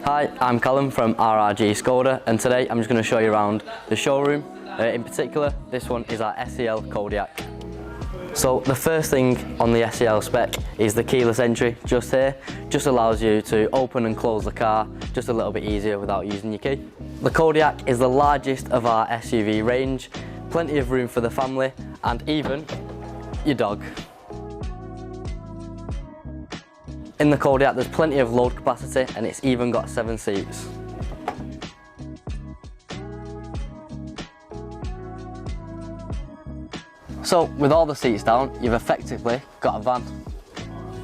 Hi, I'm Callum from RRG Škoda, and today I'm just going to show you around the showroom. In particular, this one is our SEL Kodiaq. So the first thing on the SEL spec is the keyless entry just here. Just allows you to open and close the car just a little bit easier without using your key. The Kodiaq is the largest of our SUV range, plenty of room for the family and even your dog. In the Kodiaq there's plenty of load capacity and it's even got 7 seats. So with all the seats down, you've effectively got a van.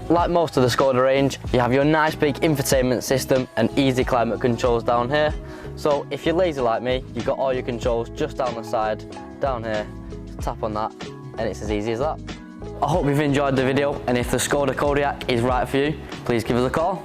Like most of the Škoda range, you have your nice big infotainment system and easy climate controls down here. So if you're lazy like me, you've got all your controls just down the side, down here, tap on that and it's as easy as that. I hope you've enjoyed the video, and if the Škoda Kodiaq is right for you, please give us a call.